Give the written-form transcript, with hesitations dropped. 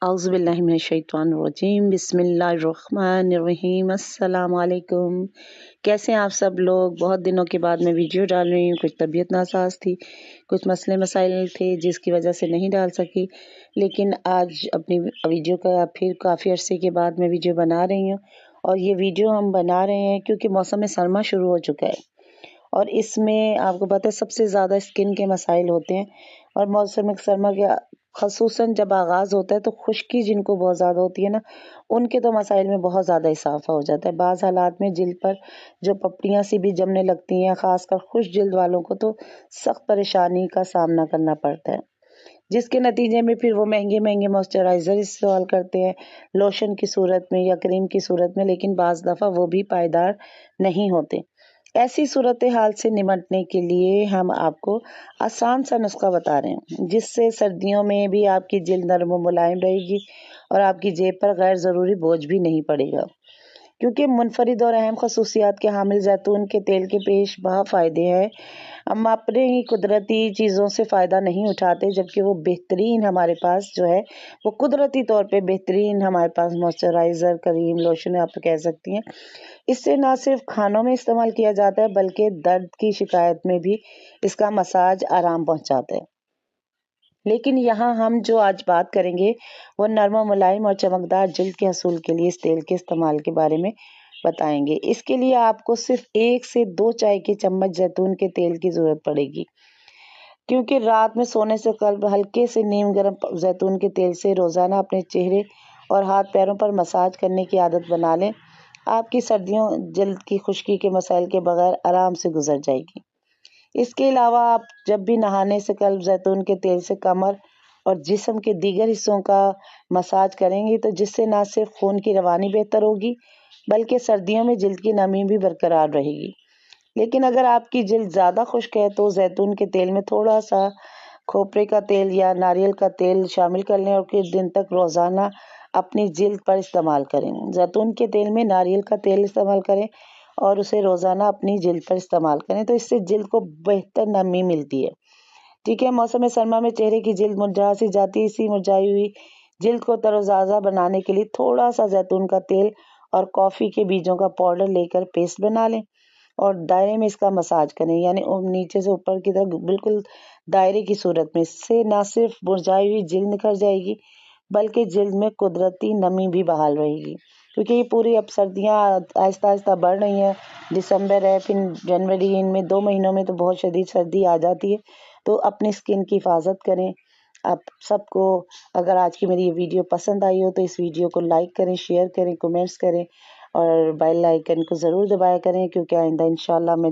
اعوذ باللہ من الشیطان الرجیم، بسم اللہ الرحمن الرحیم۔ السلام علیکم، کیسے ہیں آپ سب لوگ؟ بہت دنوں کے بعد میں ویڈیو ڈال رہی ہوں۔ کچھ طبیعت ناساز تھی، کچھ مسئلے مسائل تھے جس کی وجہ سے نہیں ڈال سکی، لیکن آج اپنی ویڈیو کا پھر کافی عرصے کے بعد میں ویڈیو بنا رہی ہوں۔ اور یہ ویڈیو ہم بنا رہے ہیں کیونکہ موسم سرما شروع ہو چکا ہے، اور اس میں آپ کو پتہ ہے سب سے زیادہ اسکن کے مسائل ہوتے ہیں، اور موسم سرما کے خصوصاً جب آغاز ہوتا ہے تو خشکی جن کو بہت زیادہ ہوتی ہے نا، ان کے تو مسائل میں بہت زیادہ اضافہ ہو جاتا ہے۔ بعض حالات میں جلد پر جو پپڑیاں سی بھی جمنے لگتی ہیں، خاص کر خشک جلد والوں کو تو سخت پریشانی کا سامنا کرنا پڑتا ہے، جس کے نتیجے میں پھر وہ مہنگے مہنگے موئسچرائزر استعمال کرتے ہیں لوشن کی صورت میں یا کریم کی صورت میں، لیکن بعض دفعہ وہ بھی پائیدار نہیں ہوتے۔ ایسی صورتحال سے نمٹنے کے لیے ہم آپ کو آسان سا نسخہ بتا رہے ہیں، جس سے سردیوں میں بھی آپ کی جلد نرم و ملائم رہے گی اور آپ کی جیب پر غیر ضروری بوجھ بھی نہیں پڑے گا، کیونکہ منفرد اور اہم خصوصیات کے حامل زیتون کے تیل کے پیش بہا فائدے ہیں۔ ہم اپنے ہی قدرتی چیزوں سے فائدہ نہیں اٹھاتے، جبکہ وہ بہترین ہمارے پاس جو ہے وہ قدرتی طور پہ بہترین ہمارے پاس موئسچرائزر، کریم، لوشن آپ کہہ سکتی ہیں۔ اس سے نہ صرف کھانوں میں استعمال کیا جاتا ہے بلکہ درد کی شکایت میں بھی اس کا مساج آرام پہنچاتا ہے۔ لیکن یہاں ہم جو آج بات کریں گے وہ نرم و ملائم اور چمکدار جلد کے حصول کے لیے اس تیل کے استعمال کے بارے میں بتائیں گے۔ اس کے لیے آپ کو صرف 1 سے 2 چائے کے چمچ زیتون کے تیل کی ضرورت پڑے گی، کیونکہ رات میں سونے سے قبل ہلکے سے نیم گرم زیتون کے تیل سے روزانہ اپنے چہرے اور ہاتھ پیروں پر مساج کرنے کی عادت بنا لیں۔ آپ کی سردیوں جلد کی خشکی کے مسائل کے بغیر آرام سے گزر جائے گی۔ اس کے علاوہ آپ جب بھی نہانے سے قبل زیتون کے تیل سے کمر اور جسم کے دیگر حصوں کا مساج کریں گی، تو جس سے نہ صرف خون کی روانی بہتر ہوگی بلکہ سردیوں میں جلد کی نمی بھی برقرار رہے گی۔ لیکن اگر آپ کی جلد زیادہ خشک ہے تو زیتون کے تیل میں تھوڑا سا کھوپرے کا تیل یا ناریل کا تیل شامل کر لیں اور کچھ دن تک روزانہ اپنی جلد پر استعمال کریں۔ زیتون کے تیل میں ناریل کا تیل استعمال کریں اور اسے روزانہ اپنی جلد پر استعمال کریں، تو اس سے جلد کو بہتر نمی ملتی ہے۔ ٹھیک ہے، موسم سرما میں چہرے کی جلد مرجھا سی جاتی ہے، اسی مرجھائی ہوئی جلد کو تر و تازہ بنانے کے لیے تھوڑا سا زیتون کا تیل اور کافی کے بیجوں کا پاؤڈر لے کر پیسٹ بنا لیں اور دائرے میں اس کا مساج کریں، یعنی نیچے سے اوپر کی طرف بالکل دائرے کی صورت میں۔ اس سے نہ صرف مرجھائی ہوئی جلد نکھر جائے گی بلکہ جلد میں قدرتی نمی بھی بحال رہے گی، کیونکہ یہ پوری اب سردیاں آہستہ آہستہ بڑھ رہی ہیں۔ دسمبر ہے، پھر جنوری، ان میں 2 مہینوں میں تو بہت شدید سردی آ جاتی ہے، تو اپنی اسکن کی حفاظت کریں۔ آپ سب کو اگر آج کی میری یہ ویڈیو پسند آئی ہو تو اس ویڈیو کو لائک کریں، شیئر کریں، کمنٹس کریں اور بیل آئیکن کو ضرور دبایا کریں، کیونکہ آئندہ انشاءاللہ میں